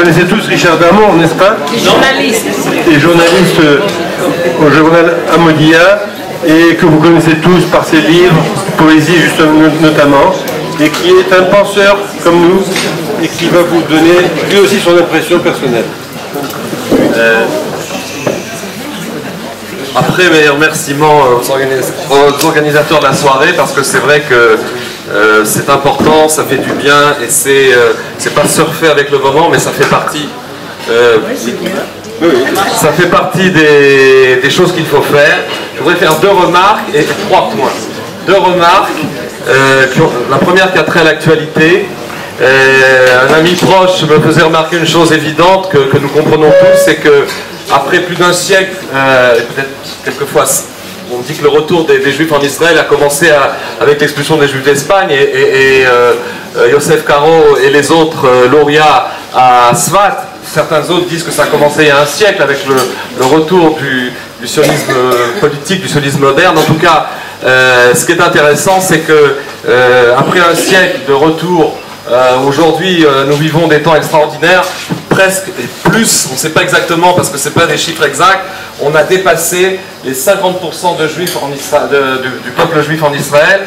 connaissez tous Richard Darmon, n'est-ce pas? Journaliste. Et journaliste au journal Amodia, et que vous connaissez tous par ses livres, poésie justement, notamment, et qui est un penseur comme nous, et qui va vous donner lui aussi son impression personnelle. Après, mes remerciements aux organisateurs de la soirée, parce que c'est vrai que c'est important, ça fait du bien, et c'est pas surfer avec le moment, mais ça fait partie. Ça fait partie des choses qu'il faut faire. Je voudrais faire 2 remarques et 3 points. 2 remarques. La première qui a trait à l'actualité. Un ami proche me faisait remarquer une chose évidente que nous comprenons tous, c'est que après plus d'un siècle, peut-être quelquefois, on dit que le retour des Juifs en Israël a commencé avec l'expulsion des Juifs d'Espagne et Yosef Karo et les autres lauréats à Svat. Certains autres disent que ça a commencé il y a un siècle avec le retour du sionisme politique, du sionisme moderne. En tout cas, ce qui est intéressant, c'est que après un siècle de retour, aujourd'hui, nous vivons des temps extraordinaires, presque et plus, on ne sait pas exactement parce que ce n'est pas des chiffres exacts, on a dépassé les 50% de juifs en Israël, du peuple juif en Israël.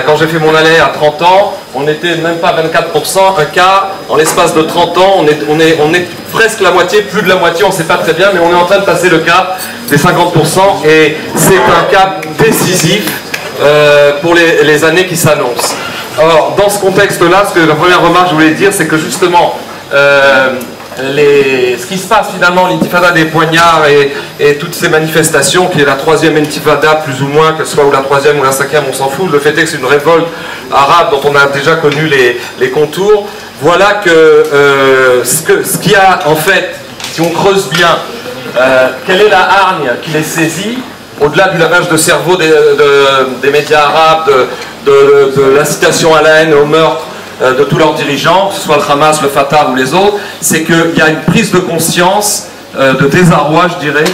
Quand j'ai fait mon aller à 30 ans, on n'était même pas 24%, un quart. En l'espace de 30 ans, on est presque la moitié, plus de la moitié, on ne sait pas très bien, mais on est en train de passer le cap des 50%, et c'est un cap décisif pour les années qui s'annoncent. Alors, dans ce contexte-là, la première remarque que je voulais dire, c'est que justement, ce qui se passe finalement, l'intifada des poignards et toutes ces manifestations, qui est la 3e intifada plus ou moins, que ce soit ou la 3e ou la 5e, on s'en fout, le fait est que c'est une révolte arabe dont on a déjà connu les contours. Voilà que ce qu'il y a en fait, si on creuse bien, quelle est la hargne qui les saisit, au-delà du lavage de cerveau des médias arabes, de l'incitation à la haine et au meurtre de tous leurs dirigeants, que ce soit le Hamas, le Fatah ou les autres, c'est qu'il y a une prise de conscience, de désarroi, je dirais,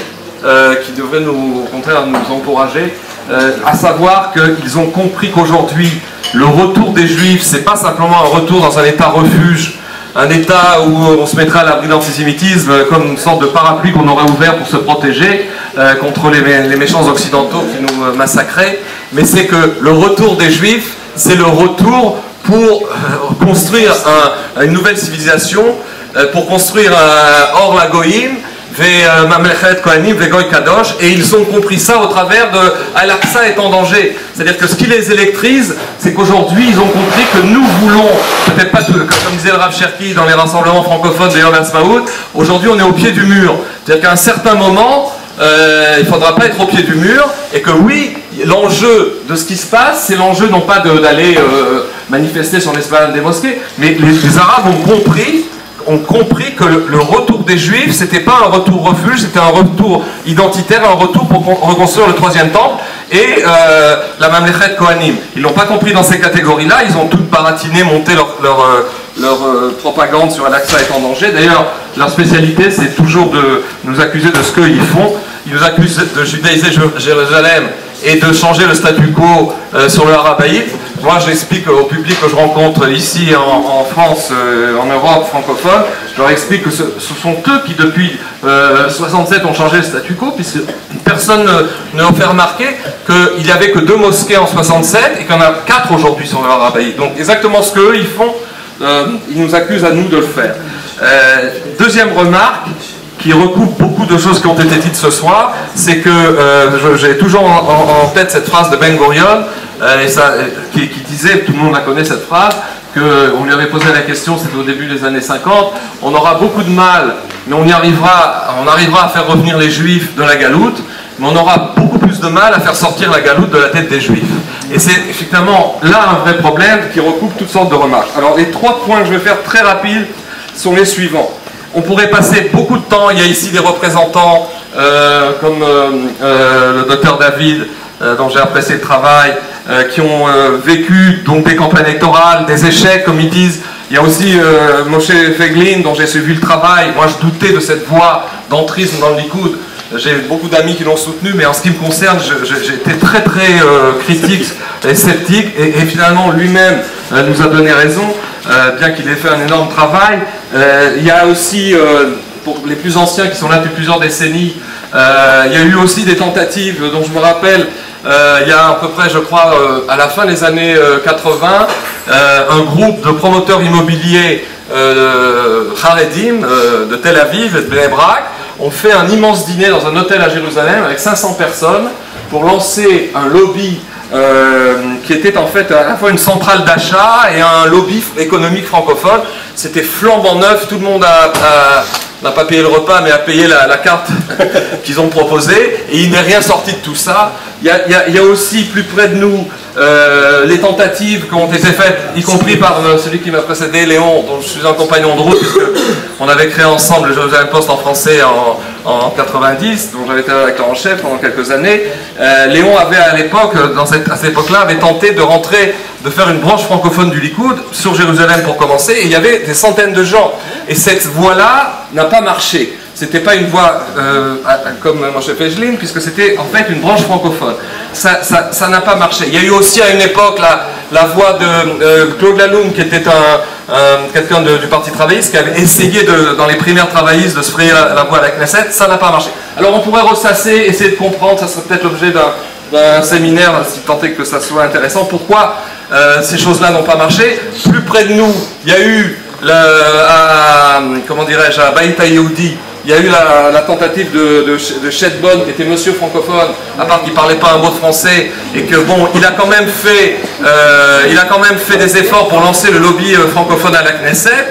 qui devrait au contraire nous encourager, à savoir qu'ils ont compris qu'aujourd'hui, le retour des Juifs, c'est pas simplement un retour dans un état refuge, un état où on se mettrait à l'abri de l'antisémitisme comme une sorte de parapluie qu'on aurait ouvert pour se protéger contre les méchants occidentaux qui nous massacraient, mais c'est que le retour des Juifs, c'est le retour pour construire une nouvelle civilisation, pour construire Or la Goïm, Mamlechet Kohanim, Vegoy Kadosh, et ils ont compris ça au travers de Al-Aqsa est en danger. C'est-à-dire que ce qui les électrise, c'est qu'aujourd'hui ils ont compris que nous voulons, peut-être pas tout, comme disait le Rav Cherki dans les rassemblements francophones de Yom HaAtzmaut, aujourd'hui on est au pied du mur. C'est-à-dire qu'à un certain moment, il ne faudra pas être au pied du mur, et que oui, l'enjeu de ce qui se passe, c'est l'enjeu non pas d'aller manifester sur l'esplanade des mosquées, mais les Arabes ont compris que le retour des Juifs, c'était pas un retour refuge, c'était un retour identitaire, un retour pour reconstruire le 3e temple et la Mamlechet Kohanim. Ils l'ont pas compris dans ces catégories-là, ils ont toutes baratiné, monté leur propagande sur Al-Aqsa est en danger. D'ailleurs, leur spécialité, c'est toujours de nous accuser de ce qu'ils font. Ils nous accusent de judaïser Jérusalem et de changer le statu quo sur le Harabaït. Moi, j'explique au public que je rencontre ici en France, en Europe francophone, je leur explique que ce sont eux qui, depuis 67, ont changé le statu quo, puisque personne ne leur fait remarquer qu'il n'y avait que 2 mosquées en 67 et qu'il y en a 4 aujourd'hui sur le Harabaït. Donc, exactement ce qu'eux, ils font, ils nous accusent à nous de le faire. Deuxième remarque, qui recoupe beaucoup de choses qui ont été dites ce soir, c'est que j'ai toujours en tête cette phrase de Ben Gurion, qui disait, tout le monde la connaît cette phrase, qu'on lui avait posé la question, c'était au début des années 50, on aura beaucoup de mal, mais on arrivera à faire revenir les Juifs de la galoute, mais on aura beaucoup plus de mal à faire sortir la galoute de la tête des Juifs. Et c'est effectivement là un vrai problème qui recoupe toutes sortes de remarques. Alors les 3 points que je vais faire très rapides sont les suivants. On pourrait passer beaucoup de temps, il y a ici des représentants comme le docteur David, dont j'ai apprécié le travail, qui ont vécu donc des campagnes électorales, des échecs comme ils disent. Il y a aussi Moshe Feiglin, dont j'ai suivi le travail. Moi je doutais de cette voie d'entrisme dans le Likoud. J'ai beaucoup d'amis qui l'ont soutenu, mais en ce qui me concerne, j'étais très critique et sceptique, et finalement lui-même nous a donné raison, bien qu'il ait fait un énorme travail. Il y a aussi, pour les plus anciens qui sont là depuis plusieurs décennies, il y a eu aussi des tentatives dont je me rappelle, il y a à peu près, je crois, à la fin des années 80, un groupe de promoteurs immobiliers Haredim de Tel Aviv et de Bnei Brak ont fait un immense dîner dans un hôtel à Jérusalem avec 500 personnes pour lancer un lobby qui était en fait à la fois une centrale d'achat et un lobby économique francophone. C'était flambant neuf, tout le monde n'a pas payé le repas mais a payé la carte qu'ils ont proposée, et il n'est rien sorti de tout ça. Il y a aussi plus près de nous les tentatives qui ont été faites, y compris par celui qui m'a précédé, Léon, dont je suis un compagnon de route, puisqu'on avait créé ensemble le Jérusalem Post en français en 90, dont j'avais été rédacteur en chef pendant quelques années. Léon avait à l'époque, à cette époque-là, avait tenté de faire une branche francophone du Likoud sur Jérusalem pour commencer, et il y avait des centaines de gens. Et cette voie-là n'a pas marché. C'était pas une voie comme Moshe Feiglin, puisque c'était en fait une branche francophone. Ça n'a pas marché. Il y a eu aussi à une époque la voie de Claude Laloum, qui était quelqu'un du Parti travailliste, qui avait essayé dans les primaires travaillistes de se frayer la voie à la Knesset. Ça n'a pas marché. Alors on pourrait ressasser, essayer de comprendre, ça serait peut-être l'objet d'un séminaire, si tant est que ça soit intéressant, pourquoi ces choses-là n'ont pas marché. Plus près de nous, il y a eu, comment dirais-je, à Baït Yehoudi, il y a eu la tentative de Shedbon, qui était monsieur francophone, à part qu'il ne parlait pas un mot de français, et que bon, il a quand même fait des efforts pour lancer le lobby francophone à la Knesset.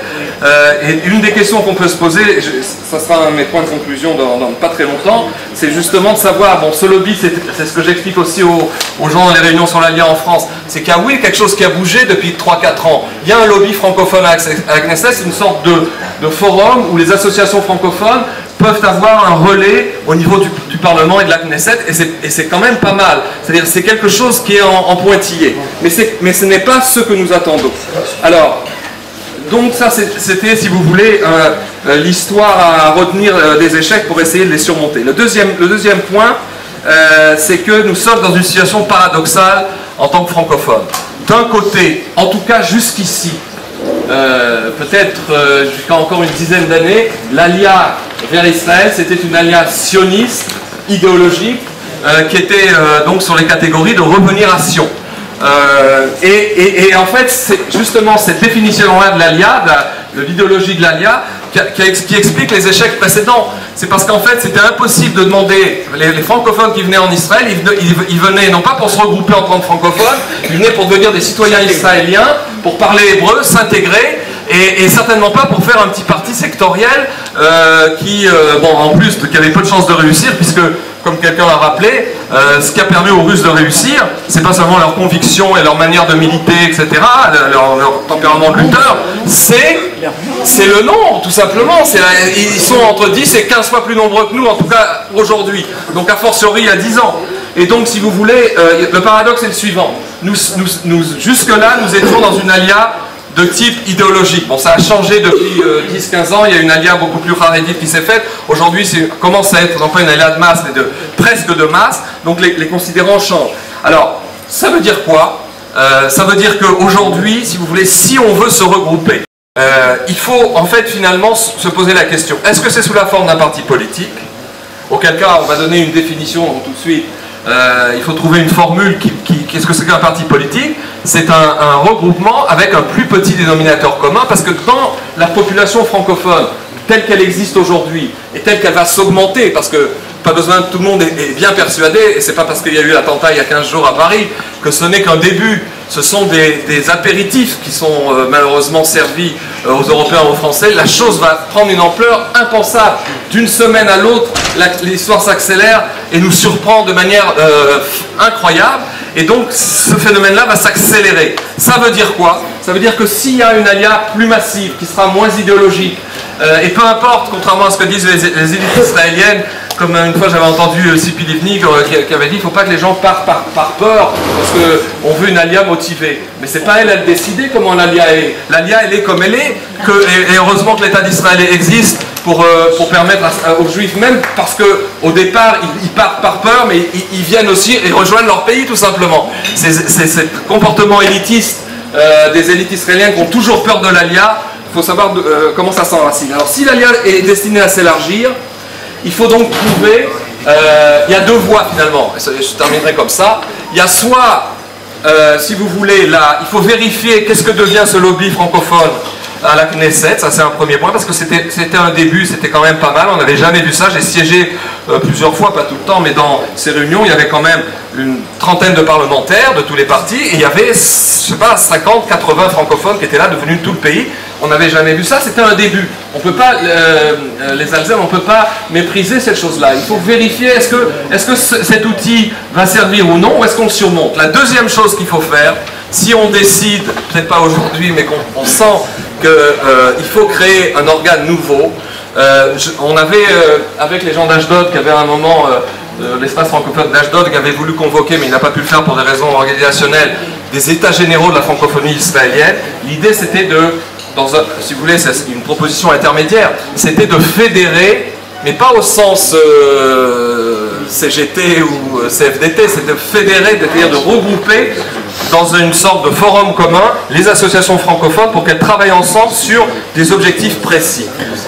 Et une des questions qu'on peut se poser, ça sera un de mes points de conclusion dans pas très longtemps, c'est justement de savoir, bon, ce lobby, c'est ce que j'explique aussi aux gens dans les réunions sur l'Alia en France, c'est qu'il y a, oui, quelque chose qui a bougé depuis 3-4 ans. Il y a un lobby francophone à la Knesset, c'est une sorte de forum où les associations francophones peuvent avoir un relais au niveau du Parlement et de la Knesset, et c'est quand même pas mal. C'est-à-dire c'est quelque chose qui est en pointillé. Mais ce n'est pas ce que nous attendons. Alors, donc ça, c'était, si vous voulez, l'histoire à retenir des échecs pour essayer de les surmonter. Le deuxième point, c'est que nous sommes dans une situation paradoxale en tant que francophones. D'un côté, en tout cas jusqu'ici, peut-être jusqu'à encore une dizaine d'années, l'Alia vers Israël, c'était une Alia sioniste, idéologique, qui était donc sur les catégories de revenir à Sion. Et en fait, c'est justement cette définition-là de l'Alia, de l'idéologie de l'Alia, qui explique les échecs précédents. C'est parce qu'en fait, c'était impossible de demander, les francophones qui venaient en Israël, ils venaient non pas pour se regrouper en tant que francophones, ils venaient pour devenir des citoyens israéliens, pour parler hébreu, s'intégrer, et certainement pas pour faire un petit parti sectoriel qui avait peu de chances de réussir, puisque, comme quelqu'un l'a rappelé, ce qui a permis aux Russes de réussir, c'est pas seulement leur conviction et leur manière de militer, etc., leur tempérament de lutteur, c'est le nombre, tout simplement. Ils sont entre 10 et 15 fois plus nombreux que nous, en tout cas aujourd'hui. Donc a fortiori il y a 10 ans. Et donc, si vous voulez, le paradoxe est le suivant. Jusque-là, nous étions dans une alia de type idéologique. Bon, ça a changé depuis 10-15 ans, il y a une alia beaucoup plus harédite qui s'est faite. Aujourd'hui, ça commence à être non pas une alia de masse, mais presque de masse, donc les considérants changent. Alors, ça veut dire quoi? Ça veut dire qu'aujourd'hui, si vous voulez, si on veut se regrouper, il faut en fait finalement se poser la question, est-ce que c'est sous la forme d'un parti politique? Auquel cas, on va donner une définition tout de suite. Il faut trouver une formule qu'est-ce que c'est qu'un parti politique? C'est un regroupement avec un plus petit dénominateur commun, parce que dans la population francophone telle qu'elle existe aujourd'hui et telle qu'elle va s'augmenter, parce que pas besoin, tout le monde est bien persuadé, et c'est pas parce qu'il y a eu l'attentat il y a 15 jours à Paris que ce n'est qu'un début. Ce sont des apéritifs qui sont malheureusement servis aux Européens, aux Français. La chose va prendre une ampleur impensable. D'une semaine à l'autre, l'histoire s'accélère et nous surprend de manière incroyable. Et donc, ce phénomène-là va s'accélérer. Ça veut dire quoi? Ça veut dire que s'il y a une alia plus massive, qui sera moins idéologique, et peu importe, contrairement à ce que disent les élites israéliennes, comme une fois j'avais entendu Sipi Livni qui avait dit, il ne faut pas que les gens partent par peur, parce qu'on veut une alia motivée. Mais c'est pas elle a décidé comment l'alia est. L'alia, elle est comme elle est, et heureusement que l'État d'Israël existe pour permettre aux Juifs, même parce qu'au départ, ils partent par peur, mais ils viennent aussi et rejoignent leur pays, tout simplement. C'est ce comportement élitiste des élites israéliennes qui ont toujours peur de l'alia, faut savoir comment ça s'enracine. Alors si l'ALIA est destinée à s'élargir, il faut donc trouver, il y a deux voies finalement, je terminerai comme ça. Il y a soit, si vous voulez, là, il faut vérifier qu'est-ce que devient ce lobby francophone à la Knesset, ça c'est un premier point, parce que c'était un début, c'était quand même pas mal, on n'avait jamais vu ça, j'ai siégé plusieurs fois, pas tout le temps, mais dans ces réunions, il y avait quand même une trentaine de parlementaires de tous les partis, et il y avait, je sais pas, 50, 80 francophones qui étaient là, devenus de tout le pays, on n'avait jamais vu ça, c'était un début. On peut pas, les Alsaciens, on ne peut pas mépriser cette chose-là, il faut vérifier, est-ce que cet outil va servir ou non, ou est-ce qu'on le surmonte. La deuxième chose qu'il faut faire, si on décide, peut-être pas aujourd'hui, mais qu'on sent qu'il faut créer un organe nouveau, on avait, avec les gens d'Ashdod, qui avaient à un moment, l'espace francophone d'Ashdod, qui avait voulu convoquer, mais il n'a pas pu le faire pour des raisons organisationnelles, des états généraux de la francophonie israélienne. L'idée c'était si vous voulez, c'est une proposition intermédiaire, c'était de fédérer, mais pas au sens CGT ou CFDT, c'est de fédérer, c'est-à-dire de regrouper dans une sorte de forum commun les associations francophones pour qu'elles travaillent ensemble sur des objectifs précis.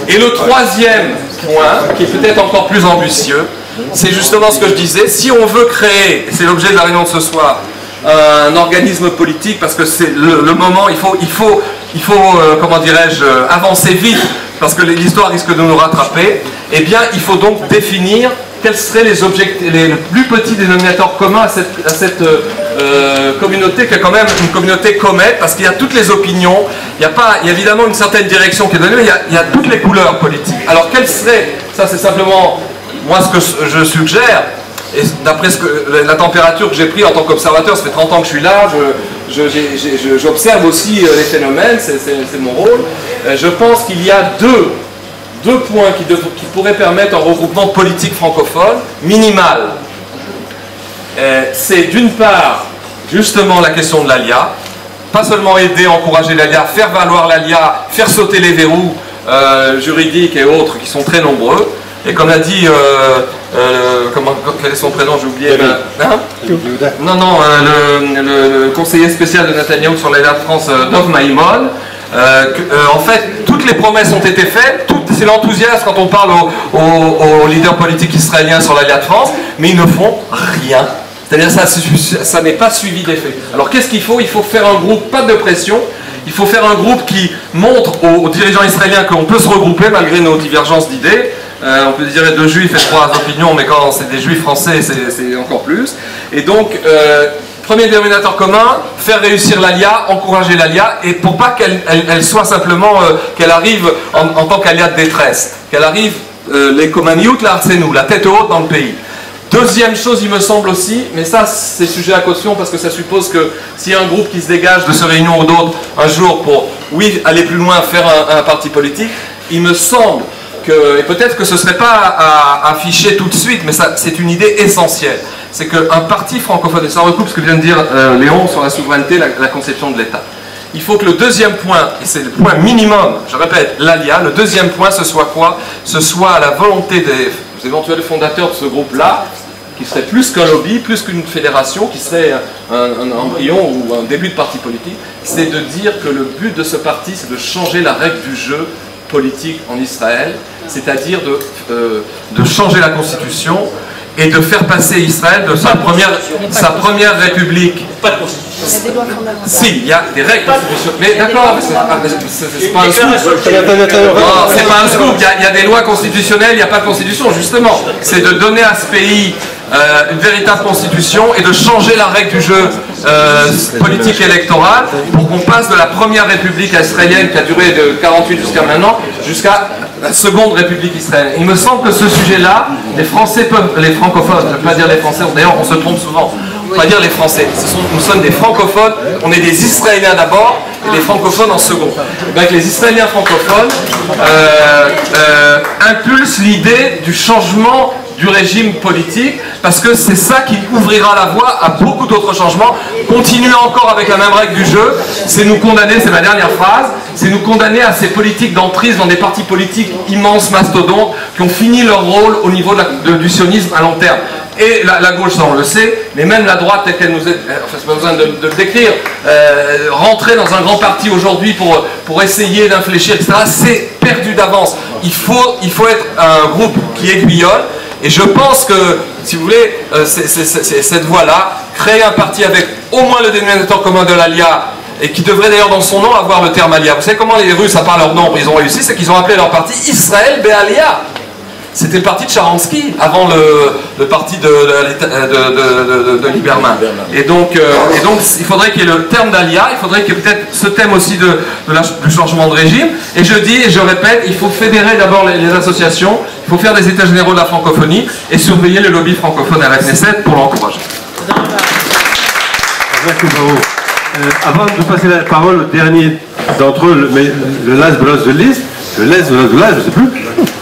Et le troisième point, qui est peut-être encore plus ambitieux, c'est justement ce que je disais, si on veut créer, c'est l'objet de la réunion de ce soir, un organisme politique, parce que c'est le moment, il faut comment dirais-je, avancer vite, parce que l'histoire risque de nous rattraper, eh bien il faut donc définir quels seraient les plus petits dénominateurs communs à cette communauté, qui est quand même une communauté comète, parce qu'il y a toutes les opinions, il y a évidemment une certaine direction qui est donnée, mais il y a toutes les couleurs politiques. Alors quels seraient, ça c'est simplement moi ce que je suggère, et d'après la température que j'ai pris en tant qu'observateur, ça fait 30 ans que je suis là, j'observe aussi les phénomènes, c'est mon rôle. Je pense qu'il y a deux points qui pourraient permettre un regroupement politique francophone minimal. C'est d'une part, justement, la question de l'ALIA, pas seulement aider, encourager l'ALIA, faire valoir l'ALIA, faire sauter les verrous juridiques et autres qui sont très nombreux. Et comme a dit, quel est son prénom, j'ai oublié. Non, le conseiller spécial de Netanyahou sur l'ALIA de France, Dov Maïmon, en fait, toutes les promesses ont été faites, c'est l'enthousiasme quand on parle aux leaders politiques israéliens sur l'ALIA de France, mais ils ne font rien. C'est-à-dire ça n'est pas suivi d'effet. Alors qu'est-ce qu'il faut? Il faut faire un groupe, pas de pression, il faut faire un groupe qui montre aux dirigeants israéliens qu'on peut se regrouper malgré nos divergences d'idées. On peut dire 2 juifs et 3 opinions, mais quand c'est des juifs français, c'est encore plus. Et donc, premier dénominateur commun, faire réussir l'ALIA, encourager l'ALIA, et pour pas qu'elle soit simplement, qu'elle arrive en tant qu'ALIA de détresse, qu'elle arrive les Komaniout, là, c'est nous, la tête haute dans le pays. Deuxième chose, il me semble aussi, mais ça c'est sujet à caution parce que ça suppose que s'il y a un groupe qui se dégage de ce réunion ou d'autre un jour pour, oui, aller plus loin, faire un parti politique, il me semble et peut-être que ce ne serait pas à afficher tout de suite, mais c'est une idée essentielle. C'est qu'un parti francophone, et ça recoupe ce que vient de dire Léon sur la souveraineté, la conception de l'État. Il faut que le deuxième point, et c'est le point minimum, je répète, l'ALIA, le deuxième point, ce soit quoi? Ce soit la volonté des éventuels fondateurs de ce groupe-là, qui serait plus qu'un lobby, plus qu'une fédération, qui serait un embryon ou un début de parti politique, c'est de dire que le but de ce parti, c'est de changer la règle du jeu politique en Israël, c'est-à-dire de changer la constitution et de faire passer Israël de sa première république. Pas de constitution. Si, il y a des règles constitutionnelles. Mais d'accord, c'est pas un scoop. C'est pas un scoop, il y a des lois constitutionnelles, il n'y a pas de constitution, justement. C'est de donner à ce pays une véritable constitution et de changer la règle du jeu politique électorale pour qu'on passe de la première république israélienne qui a duré de 48 jusqu'à maintenant, jusqu'à la seconde république israélienne. Il me semble que ce sujet-là, les francophones, je ne veux pas dire les Français, d'ailleurs on se trompe souvent, on ne peut pas dire les Français, nous sommes des francophones, on est des Israéliens d'abord, et les francophones en second. Donc les Israéliens francophones impulsent l'idée du changement du régime politique, parce que c'est ça qui ouvrira la voie à beaucoup d'autres changements. Continuer encore avec la même règle du jeu, c'est nous condamner, c'est ma dernière phrase, c'est nous condamner à ces politiques d'emprise dans des partis politiques immenses, mastodontes, qui ont fini leur rôle au niveau du sionisme à long terme. Et la gauche, ça on le sait, mais même la droite telle qu'elle nous est, enfin c'est pas besoin de le décrire, rentrer dans un grand parti aujourd'hui pour essayer d'infléchir, etc., c'est perdu d'avance. Il faut être un groupe qui aiguillonne, et je pense que, si vous voulez, cette voie-là, créer un parti avec au moins le dénominateur commun de l'ALIA, et qui devrait d'ailleurs dans son nom avoir le terme ALIA. Vous savez comment les Russes, à part leur nom, ils ont réussi, c'est qu'ils ont appelé leur parti Israël Be'Alia. C'était le parti de Sharansky, avant le parti de Lieberman. Et donc, il faudrait qu'il y ait le terme d'ALIA, il faudrait qu'il y ait peut-être ce thème aussi du changement de régime. Et je dis, et je répète, il faut fédérer d'abord les associations, il faut faire des états généraux de la francophonie et surveiller le lobby francophone à la Knesset pour l'encourager. Merci, bravo. Avant de passer la parole au dernier d'entre eux, le last de liste, je ne sais plus,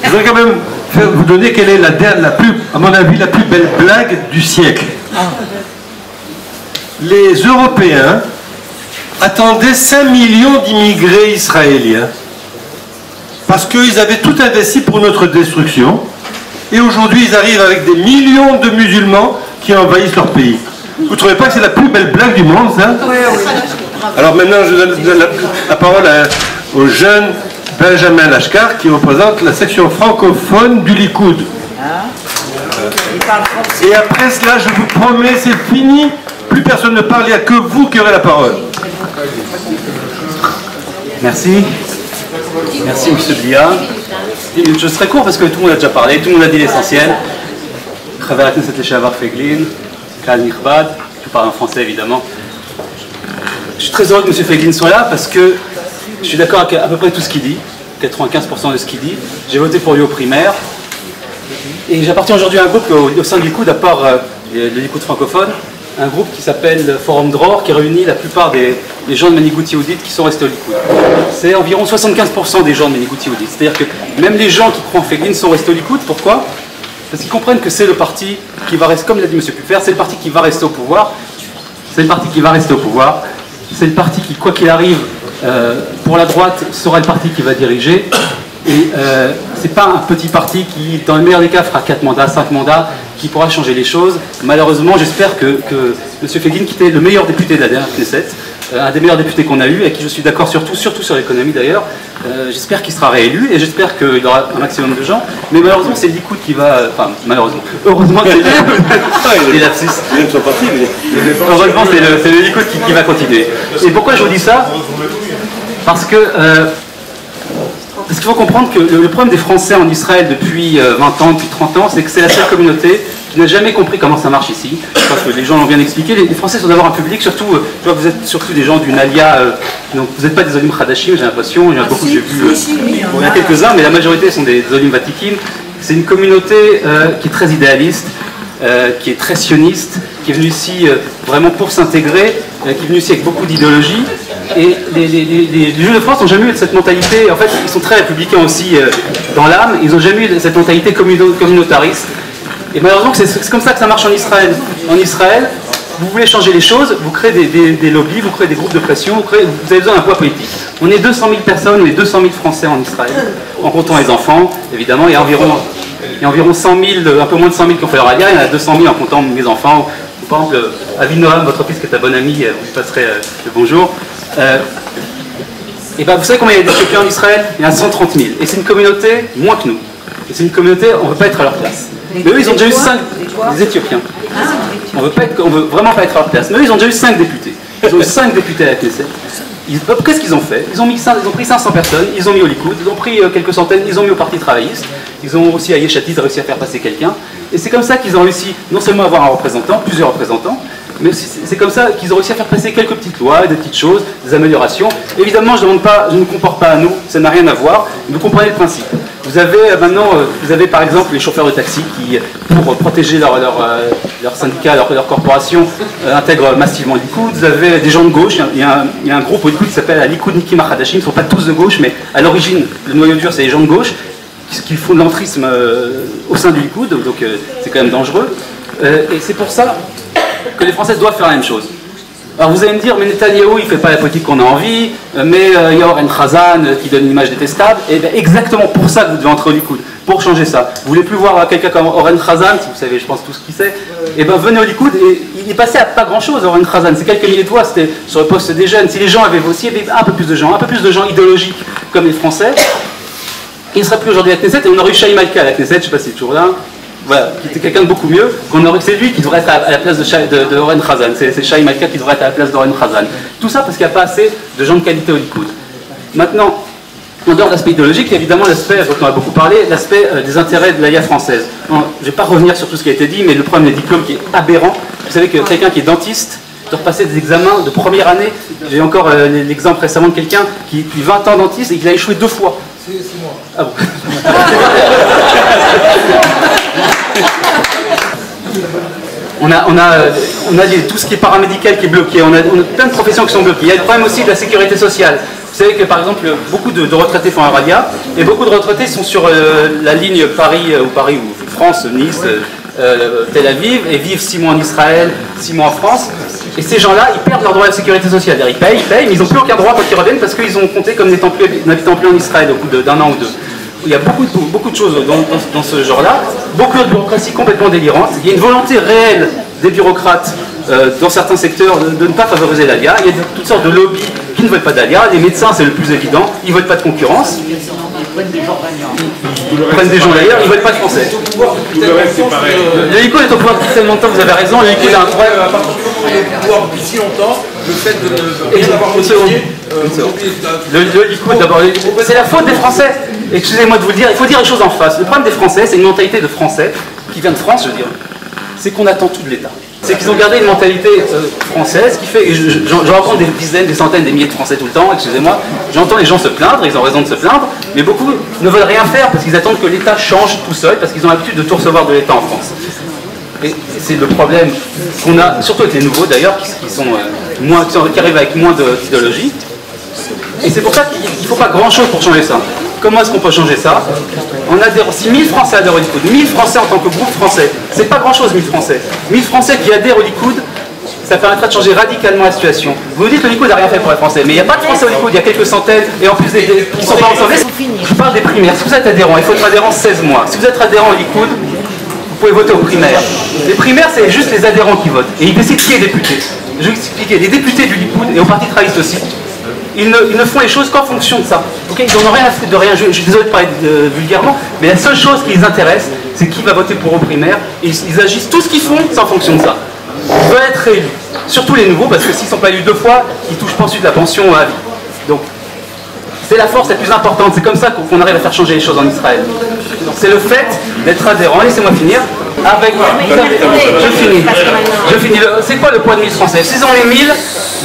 je voudrais quand même vous donner quelle est à mon avis, la plus belle blague du siècle. Les Européens attendaient 5 millions d'immigrés israéliens parce qu'ils avaient tout investi pour notre destruction, et aujourd'hui ils arrivent avec des millions de musulmans qui envahissent leur pays. Vous ne trouvez pas que c'est la plus belle blague du monde, ça? Oui. Alors maintenant, je donne la parole au jeune Benjamin Lashkar, qui représente la section francophone du Likoud. Et après cela, je vous promets, c'est fini. Plus personne ne parle, il n'y a que vous qui aurez la parole. Merci. Merci, M. Blia. Je serai court parce que tout le monde a déjà parlé, tout le monde a dit l'essentiel. Chaver Knesset Leshavar Feiglin, Kal Nichbad, je parle en français évidemment. Je suis très heureux que M. Feiglin soit là parce que je suis d'accord avec à peu près tout ce qu'il dit, 95% de ce qu'il dit. J'ai voté pour lui aux primaires. Et j'appartiens aujourd'hui à un groupe au sein du Likoud, à part le Likoud francophone, un groupe qui s'appelle Forum Dror, qui réunit la plupart des gens de Manigout Yehudit qui sont restés au Likoud. C'est environ 75% des gens de Manigout Yehudit. C'est-à-dire que même les gens qui croient en Feiglin sont restés au Likoud. Pourquoi? Parce qu'ils comprennent que c'est le parti qui va rester, comme l'a dit M. Puffer, c'est le parti qui va rester au pouvoir. C'est le parti qui va rester au pouvoir. C'est le parti qui, quoi qu'il arrive, pour la droite, sera le parti qui va diriger. Et c'est pas un petit parti qui, dans le meilleur des cas, fera 4 mandats, 5 mandats, qui pourra changer les choses. Malheureusement, j'espère que M. Feiglin, qui était le meilleur député de la dernière Knesset, un des meilleurs députés qu'on a eu, avec qui je suis d'accord surtout sur l'économie d'ailleurs, j'espère qu'il sera réélu et j'espère qu'il aura un maximum de gens. Mais malheureusement, c'est le Likoud qui va... Enfin, malheureusement. Heureusement, c'est le Likoud. Les lapsus. Heureusement, c'est le Likoud qui va continuer. Et pourquoi je vous dis ça? Parce qu'il faut comprendre que le problème des Français en Israël depuis 20 ans, depuis 30 ans, c'est que c'est la seule communauté qui n'a jamais compris comment ça marche ici. Je pense que les gens l'ont bien expliqué. Les Français sont d'abord un public, surtout, je vois que vous êtes surtout des gens d'une alia, donc vous n'êtes pas des Olim Khadashim, j'ai l'impression, il y en a beaucoup que j'ai vu, il y en a quelques-uns, mais la majorité sont des Olim Vatikim. C'est une communauté qui est très idéaliste, qui est très sioniste, qui est venue ici vraiment pour s'intégrer, qui est venue ici avec beaucoup d'idéologie. Et les Juifs de France n'ont jamais eu cette mentalité, en fait ils sont très républicains aussi dans l'âme, ils n'ont jamais eu cette mentalité communautariste. Et malheureusement c'est comme ça que ça marche en Israël. En Israël, vous voulez changer les choses, vous créez des lobbies, vous créez des groupes de pression, vous avez besoin d'un poids politique. On est 200 000 personnes, on est 200 000 Français en Israël, en comptant les enfants, évidemment, il y a environ 100 000, un peu moins de 100 000 qui ont fait leur alia, il y en a 200 000 en comptant mes enfants. Par exemple, Avinoam, votre fils qui est ta bonne amie, vous passerez le bonjour. Et ben vous savez combien il y a d'Éthiopiens en Israël? Il y en a 130 000. Et c'est une communauté moins que nous. Et c'est une communauté, on ne veut pas être à leur place. Mais eux, ils ont déjà eu 5... Les Éthiopiens. On veut vraiment pas être à leur place. Mais eux, ils ont déjà eu 5 députés. Ils ont eu 5 députés à la Knesset. Qu'est-ce qu'ils ont fait? Ils ont pris 500 personnes, ils ont mis au Likoud, ils ont pris quelques centaines, ils ont mis au Parti travailliste. Ils ont aussi à Yeshatit réussi à faire passer quelqu'un. Et c'est comme ça qu'ils ont réussi non seulement à avoir un représentant, plusieurs représentants, mais c'est comme ça qu'ils ont réussi à faire passer quelques petites lois, des petites choses, des améliorations. Évidemment, je ne me compare pas à nous, ça n'a rien à voir, mais vous comprenez le principe. Vous avez maintenant, vous avez par exemple les chauffeurs de taxi qui, pour protéger leur syndicat, leur corporation, intègrent massivement le Likoud. Vous avez des gens de gauche, il y a un groupe au Likoud qui s'appelle la Likoud Nikim Achadashim, ils ne sont pas tous de gauche, mais à l'origine, le noyau dur, c'est les gens de gauche, qui font de l'entrisme au sein du Likoud, donc c'est quand même dangereux. Et c'est pour ça que les Français doivent faire la même chose. Alors vous allez me dire, mais Netanyahou il ne fait pas la politique qu'on a envie, mais il y a Oren Khazan qui donne une image détestable, et bien exactement pour ça que vous devez entrer au Likoud. pour changer ça. Vous voulez plus voir quelqu'un comme Oren Khazan, si vous savez, je pense tous qui c'est, et ben venez au Likoud, et il est passé à pas grand chose, Oren Khazan, c'est quelques milliers de voix, c'était sur le poste des jeunes. Si les gens avaient aussi, il y avait un peu plus de gens idéologiques comme les Français, il ne serait plus aujourd'hui à la Knesset, et on aurait eu Shai Malka à la Knesset, je ne sais pas si c'est toujours là, voilà, qui était quelqu'un de beaucoup mieux, c'est lui qui devrait être à la place de Oren Khazan, c'est Shai Malka qui devrait être à la place d'Oren Khazan. Tout ça parce qu'il n'y a pas assez de gens de qualité au Likoud. Maintenant, en dehors de l'aspect idéologique, il y a évidemment l'aspect, dont on a beaucoup parlé, l'aspect des intérêts de l'AIA française. Je ne vais pas revenir sur tout ce qui a été dit, mais le problème des diplômes qui est aberrant. Vous savez que quelqu'un qui est dentiste doit repasser des examens de première année. J'ai encore l'exemple récemment de quelqu'un qui est depuis 20 ans dentiste et qui a échoué 2 fois. C'est moi. Ah bon. On a tout ce qui est paramédical qui est bloqué, on a plein de professions qui sont bloquées. Il y a le problème aussi de la sécurité sociale. Vous savez que par exemple, beaucoup de retraités font un radia, et beaucoup de retraités sont sur la ligne Paris ou France, Nice, Tel Aviv, et vivent 6 mois en Israël, 6 mois en France. Et ces gens-là, ils perdent leur droit à la sécurité sociale. Ils payent, mais ils n'ont plus aucun droit quand ils reviennent parce qu'ils ont compté comme n'habitant plus en Israël au bout d'un an ou 2. Il y a beaucoup de choses dans ce genre-là, beaucoup de bureaucratie complètement délirante. Il y a une volonté réelle des bureaucrates dans certains secteurs de ne pas favoriser l'ALIA. Il y a toutes sortes de lobbies qui ne veulent pas d'ALIA. Les médecins, c'est le plus évident, ils ne veulent pas de concurrence. Ils prennent des gens d'ailleurs, ils ne veulent pas de français. Le Likoud est au pouvoir depuis tellement longtemps, vous avez raison, le Likoud a un problème. Depuis si longtemps, le fait de ne avoir modifié. Le Likoud, d'abord, c'est la faute des Français. Excusez-moi de vous le dire, il faut dire les choses en face. Le problème des Français, c'est une mentalité de Français, qui vient de France, je veux dire, c'est qu'on attend tout de l'État. C'est qu'ils ont gardé une mentalité française qui fait, et je rencontre des dizaines, des centaines, des milliers de Français tout le temps, excusez-moi, j'entends les gens se plaindre, ils ont raison de se plaindre, mais beaucoup ne veulent rien faire parce qu'ils attendent que l'État change tout seul, parce qu'ils ont l'habitude de tout recevoir de l'État en France. Et c'est le problème qu'on a, surtout avec les nouveaux d'ailleurs, qui arrivent avec moins d'idéologie. Et c'est pour ça qu'il ne faut pas grand-chose pour changer ça. Comment est-ce qu'on peut changer ça? Si 1000 Français adhèrent au Likoud, 1000 Français en tant que groupe français, c'est pas grand-chose 1000 Français. 1000 Français qui adhèrent au Likoud, ça permettra de changer radicalement la situation. Vous dites que le Likoud n'a rien fait pour les Français, mais il n'y a pas de Français au Likoud, il y a quelques centaines, et en plus qui ne sont pas ensemble. Je parle des primaires. Si vous êtes adhérent, il faut être adhérent 16 mois. Si vous êtes adhérent au Likoud, vous pouvez voter aux primaires. Les primaires, c'est juste les adhérents qui votent. Et ils décident qui est député. Je vais vous expliquer. Les députés du Likoud, et au Parti travailliste aussi, ils ne font les choses qu'en fonction de ça. Okay, ils n'en ont rien à foutre de rien. Je suis désolé de parler vulgairement, mais la seule chose qui les intéresse, c'est qui va voter pour eux primaires. Et ils agissent, tout ce qu'ils font, c'est en fonction de ça. Ils veulent être réélus. Surtout les nouveaux, parce que s'ils ne sont pas élus 2 fois, ils ne touchent pas ensuite la pension à vie. Donc, c'est la force la plus importante. C'est comme ça qu'on arrive à faire changer les choses en Israël. C'est le fait d'être adhérent. Laissez-moi finir. Je finis. C'est quoi le poids de 1000 Français? S'ils ont les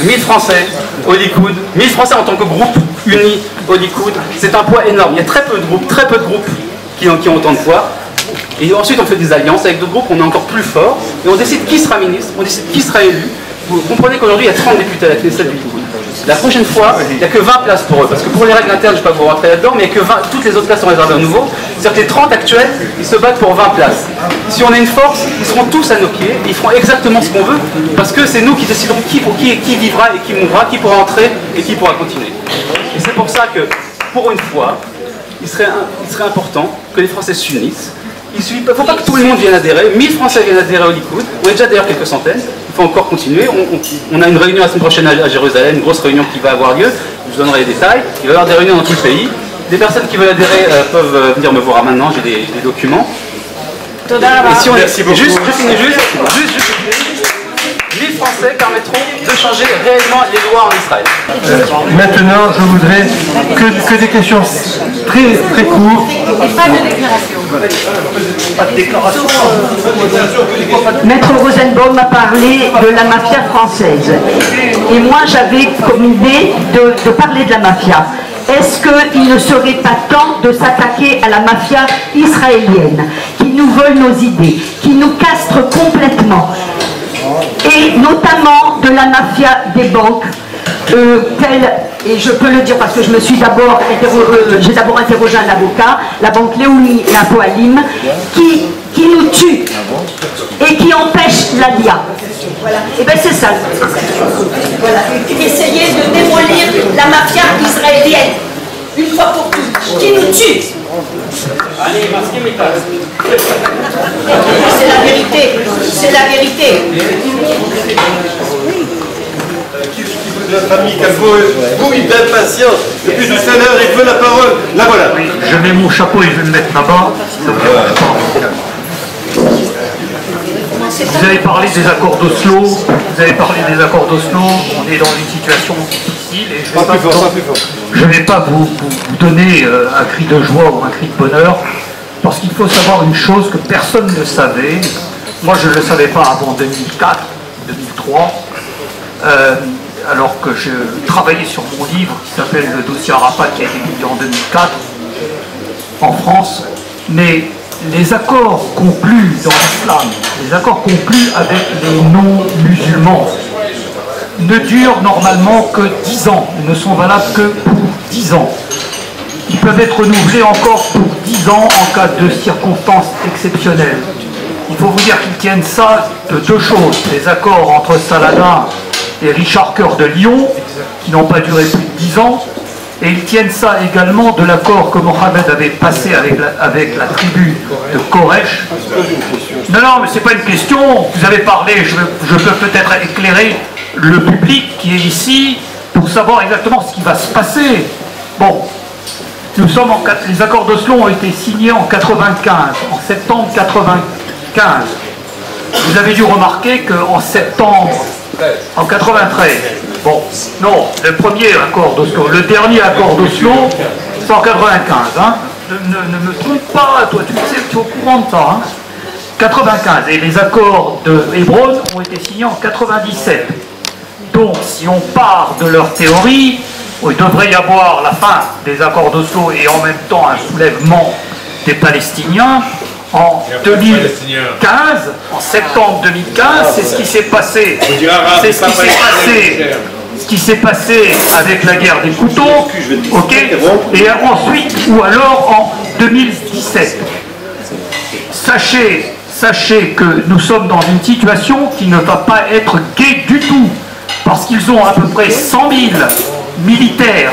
1000 Français au Likoud, 1000 Français en tant que groupe uni au Likoud, c'est un poids énorme. Il y a très peu de groupes qui ont autant de poids. Et ensuite on fait des alliances avec d'autres groupes, on est encore plus fort, et on décide qui sera ministre, on décide qui sera élu. Vous comprenez qu'aujourd'hui il y a 30 députés à la Knesset du Likoud. La prochaine fois, il n'y a que 20 places pour eux, parce que pour les règles internes, je ne vais pas vous rentrer là-dedans, mais il n'y a que 20, toutes les autres places sont réservées à nouveau. C'est-à-dire que les 30 actuels, ils se battent pour 20 places. Si on a une force, ils seront tous à nos pieds, ils feront exactement ce qu'on veut, parce que c'est nous qui déciderons qui vivra et qui mourra, qui pourra entrer et qui pourra continuer. Et c'est pour ça que, pour une fois, il serait important que les Français s'unissent. Il ne faut pas que tout le monde vienne adhérer. 1000 Français viennent adhérer au Likoud. On est déjà d'ailleurs quelques centaines. Il faut encore continuer. On a une réunion la semaine prochaine à Jérusalem, une grosse réunion qui va avoir lieu. Je vous donnerai les détails. Il va y avoir des réunions dans tout le pays. Des personnes qui veulent adhérer peuvent venir me voir maintenant. J'ai des documents. Et si merci beaucoup. Je finis juste. 1000 Français permettront de changer réellement les lois en Israël. Maintenant, je voudrais que des questions très courtes. Et pas de déclaration. Maître Rosenbaum m'a parlé de la mafia française. Et moi, j'avais comme idée de parler de la mafia. Est-ce qu'il ne serait pas temps de s'attaquer à la mafia israélienne, qui nous vole nos idées, qui nous castre complètement, et notamment de la mafia des banques, et je peux le dire parce que je me suis d'abord interrogé un avocat, la banque Leumi Napoalim, qui nous tue et qui empêche l'ALIA. Voilà. Et bien c'est ça. Voilà. Essayer de démolir la mafia israélienne, une fois pour toutes, qui nous tue. C'est la vérité. C'est la vérité. Notre ami Calvo bouille d'impatience. Depuis tout à l'heure, il veut la parole. La voilà. Oui, je mets mon chapeau et je vais me mettre là-bas. Vous avez parlé des accords d'Oslo. On est dans une situation difficile et je ne vais pas vous donner un cri de joie ou un cri de bonheur, parce qu'il faut savoir une chose que personne ne savait. Moi, je ne le savais pas avant 2004, 2003. Alors que je travaillais sur mon livre qui s'appelle Le dossier Arafat, qui a été publié en 2004 en France. Mais les accords conclus dans l'islam, les accords conclus avec les non-musulmans, ne durent normalement que 10 ans. Ils ne sont valables que pour 10 ans. Ils peuvent être renouvelés encore pour 10 ans en cas de circonstances exceptionnelles. Il faut vous dire qu'ils tiennent ça de deux choses. Les accords entre Saladin et Richard Coeur de Lyon, qui n'ont pas duré plus de 10 ans, et ils tiennent ça également de l'accord que Mohamed avait passé avec la tribu de Koresh. Non, mais c'est pas une question, vous avez parlé, je peux peut-être éclairer le public qui est ici pour savoir exactement ce qui va se passer. Bon, les accords d'Oslo ont été signés en 95, en septembre 95. Vous avez dû remarquer qu'en septembre, en 93, bon, non, le premier accord d'Oslo, le dernier accord d'Oslo, c'est en 95, hein. Ne me trompe pas, toi, tu sais, tu es au courant de ça, hein. 95, et les accords de Hébron ont été signés en 97. Donc, si on part de leur théorie, il devrait y avoir la fin des accords d'Oslo et en même temps un soulèvement des Palestiniens. En 2015, en septembre 2015, c'est ce qui s'est passé. C'est ce qui s'est passé avec la guerre des couteaux, ok, et ensuite, ou alors en 2017. Sachez que nous sommes dans une situation qui ne va pas être gaie du tout, parce qu'ils ont à peu près 100 000 militaires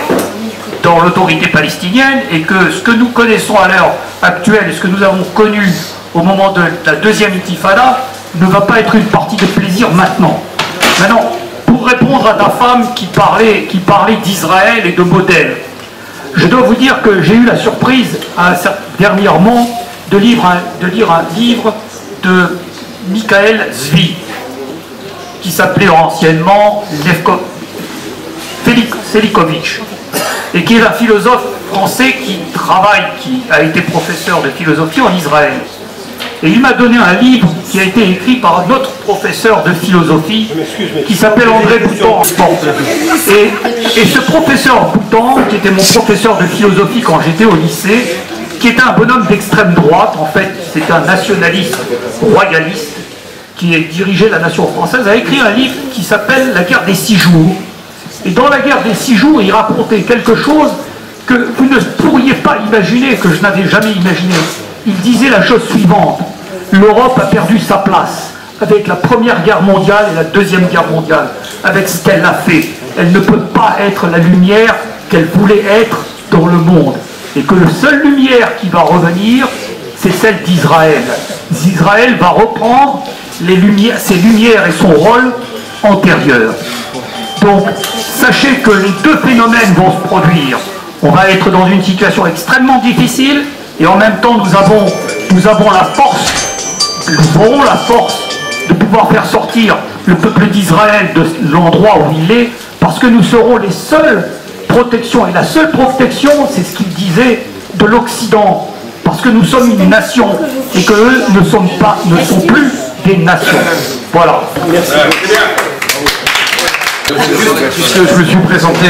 dans l'autorité palestinienne, et que ce que nous connaissons à l'heure actuelle, et ce que nous avons connu au moment de la deuxième intifada, ne va pas être une partie de plaisir maintenant. Maintenant, pour répondre à ta femme qui parlait d'Israël et de modèle, je dois vous dire que j'ai eu la surprise dernièrement de lire un livre de Michael Zvi, qui s'appelait anciennement Levko Selikovitch, et qui est un philosophe français qui a été professeur de philosophie en Israël. Et il m'a donné un livre qui a été écrit par un autre professeur de philosophie qui s'appelle André Boutan. Et ce professeur Boutan, qui était mon professeur de philosophie quand j'étais au lycée, qui était un bonhomme d'extrême droite, en fait, c'est un nationaliste royaliste qui dirigeait la nation française, a écrit un livre qui s'appelle La guerre des 6 jours. Et dans la guerre des 6 jours, il racontait quelque chose que vous ne pourriez pas imaginer, que je n'avais jamais imaginé. Il disait la chose suivante: l'Europe a perdu sa place avec la Première Guerre mondiale et la Deuxième Guerre mondiale, avec ce qu'elle a fait. Elle ne peut pas être la lumière qu'elle voulait être dans le monde. Et que la seule lumière qui va revenir, c'est celle d'Israël. Israël va reprendre ses lumières et son rôle antérieur. Donc, sachez que les deux phénomènes vont se produire. On va être dans une situation extrêmement difficile, et en même temps, nous avons la force, nous aurons la force de pouvoir faire sortir le peuple d'Israël de l'endroit où il est, parce que nous serons les seules protections. Et la seule protection, c'est ce qu'il disait, de l'Occident. Parce que nous sommes une nation, et qu'eux ne sont plus des nations. Voilà. Merci. Puisque je me suis présenté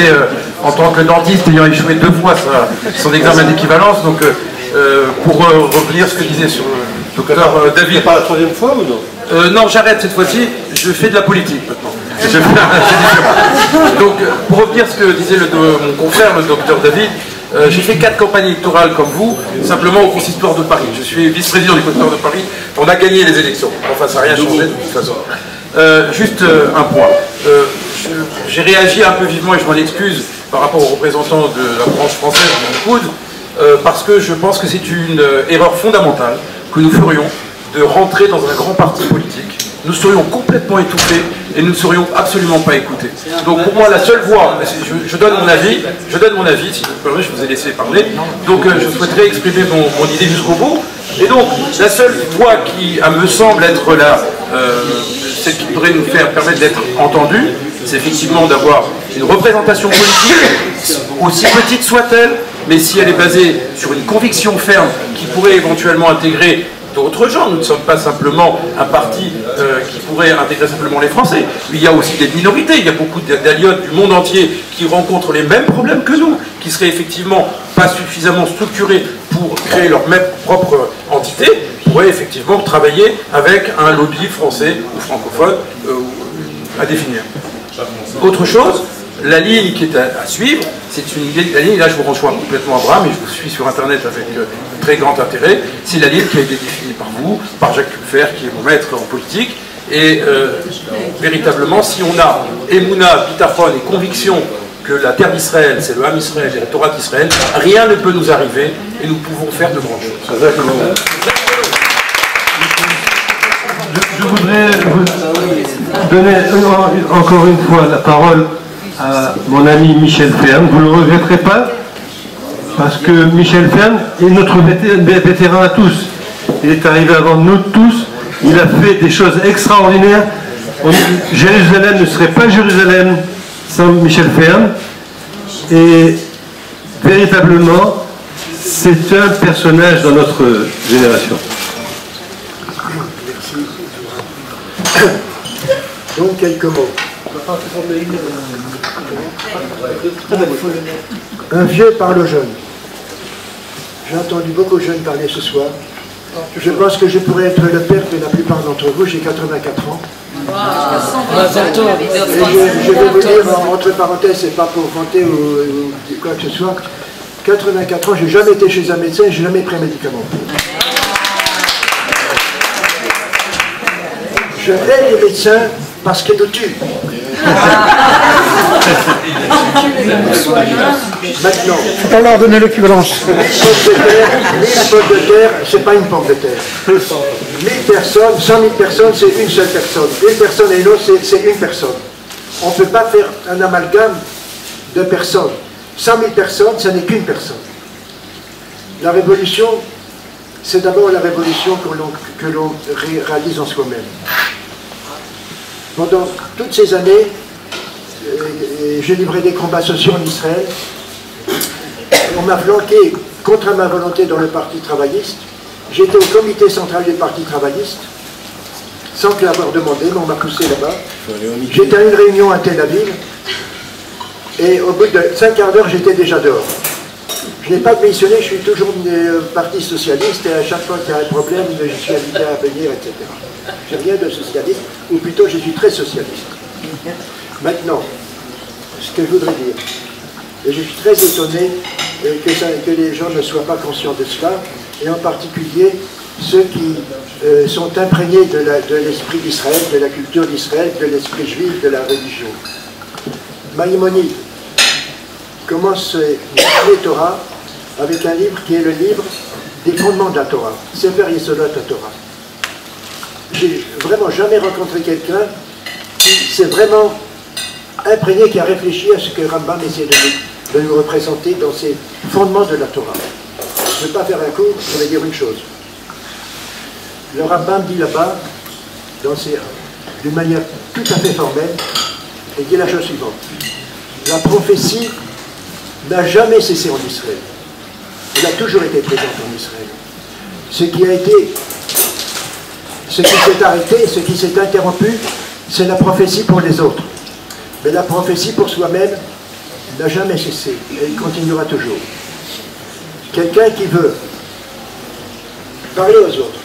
en tant que dentiste ayant échoué 2 fois son examen d'équivalence, donc pour revenir ce que disait sur le docteur David. C'est pas la 3e fois ou non? Non, j'arrête cette fois-ci, je fais de la politique maintenant. Donc pour revenir à ce que disait mon confrère, le docteur David, j'ai fait 4 campagnes électorales comme vous, simplement au consistoire de Paris. Je suis vice-président du consistoire de Paris, on a gagné les élections. Enfin, ça n'a rien changé de toute façon. Juste un point. J'ai réagi un peu vivement, et je m'en excuse, par rapport aux représentants de la branche française du Likoud, parce que je pense que c'est une erreur fondamentale que nous ferions de rentrer dans un grand parti politique. Nous serions complètement étouffés et nous ne serions absolument pas écoutés. Donc pour moi, la seule voie, je donne mon avis, si vous permettez, je vous ai laissé parler, donc je souhaiterais exprimer mon idée jusqu'au bout. Et donc, la seule voie qui me semble être celle qui pourrait nous permettre d'être entendus, c'est effectivement d'avoir une représentation politique, aussi petite soit-elle, mais si elle est basée sur une conviction ferme qui pourrait éventuellement intégrer d'autres gens. Nous ne sommes pas simplement un parti qui pourrait intégrer simplement les Français. Il y a aussi des minorités, il y a beaucoup d'aliotes du monde entier qui rencontrent les mêmes problèmes que nous, qui seraient effectivement pas suffisamment structurés pour créer leur même propre entité, pourraient effectivement travailler avec un lobby français ou francophone à définir. Autre chose, la ligne qui est à suivre, c'est la ligne, là je vous rejoins complètement Abraham, et je vous suis sur internet avec très grand intérêt, c'est la ligne qui a été définie par vous, par Jacques Pulfer, qui est mon maître en politique, et véritablement, si on a Emouna, Bitachon et conviction que la terre d'Israël, c'est le Ham Israël et la Torah d'Israël, rien ne peut nous arriver, et nous pouvons faire de grandes choses. Je voudrais vous donner encore une fois la parole à mon ami Michel Ferme. Vous ne le regretterez pas, parce que Michel Ferme est notre vétéran à tous. Il est arrivé avant nous tous, il a fait des choses extraordinaires. Jérusalem ne serait pas Jérusalem sans Michel Ferme. Et véritablement, c'est un personnage dans notre génération. Donc quelques mots. Un vieux parle aux jeunes. J'ai entendu beaucoup de jeunes parler ce soir. Je pense que je pourrais être le père de la plupart d'entre vous. J'ai 84 ans. Et je vais vous dire, entre parenthèses, c'est pas pour vanter ou quoi que ce soit. 84 ans, j'ai jamais été chez un médecin, j'ai jamais pris un médicament. Je hais les médecins parce qu'ils nous tuent. Maintenant, il faut leur donner l'équivalence. 1000 pommes de terre, c'est pas une pomme de terre. 1000 personnes, 100 000 personnes, c'est une seule personne. Une personne et l'autre, c'est une personne. On ne peut pas faire un amalgame de personnes. 100 000 personnes, ça n'est qu'une personne. La révolution, c'est d'abord la révolution que l'on réalise en soi-même. Pendant toutes ces années, j'ai livré des combats sociaux en Israël. On m'a flanqué contre ma volonté dans le Parti travailliste. J'étais au comité central du Parti travailliste, sans que l'avoir demandé, mais on m'a poussé là-bas. J'étais à une réunion à Tel Aviv, et au bout de 5 quarts d'heure, j'étais déjà dehors. Je n'ai pas démissionné, je suis toujours du Parti socialiste, et à chaque fois qu'il y a un problème, je suis invité à venir, etc. Je n'ai rien de socialiste, ou plutôt je suis très socialiste. Maintenant, ce que je voudrais dire, et je suis très étonné que les gens ne soient pas conscients de cela, et en particulier ceux qui sont imprégnés de l'esprit d'Israël, de la culture d'Israël, de l'esprit juif, de la religion. Maïmonide commence les Torah avec un livre qui est le livre des fondements de la Torah, Sefer Yesodot Torah. J'ai vraiment jamais rencontré quelqu'un qui s'est vraiment imprégné, qui a réfléchi à ce que Rambam essaie de nous représenter dans ses fondements de la Torah. Je ne vais pas faire un cours, je vais dire une chose. Le Rambam dit là-bas, d'une manière tout à fait formelle, il dit la chose suivante. La prophétie n'a jamais cessé en Israël. Elle a toujours été présente en Israël. Ce qui s'est arrêté, ce qui s'est interrompu, c'est la prophétie pour les autres. Mais la prophétie pour soi-même n'a jamais cessé, et elle continuera toujours. Quelqu'un qui veut parler aux autres,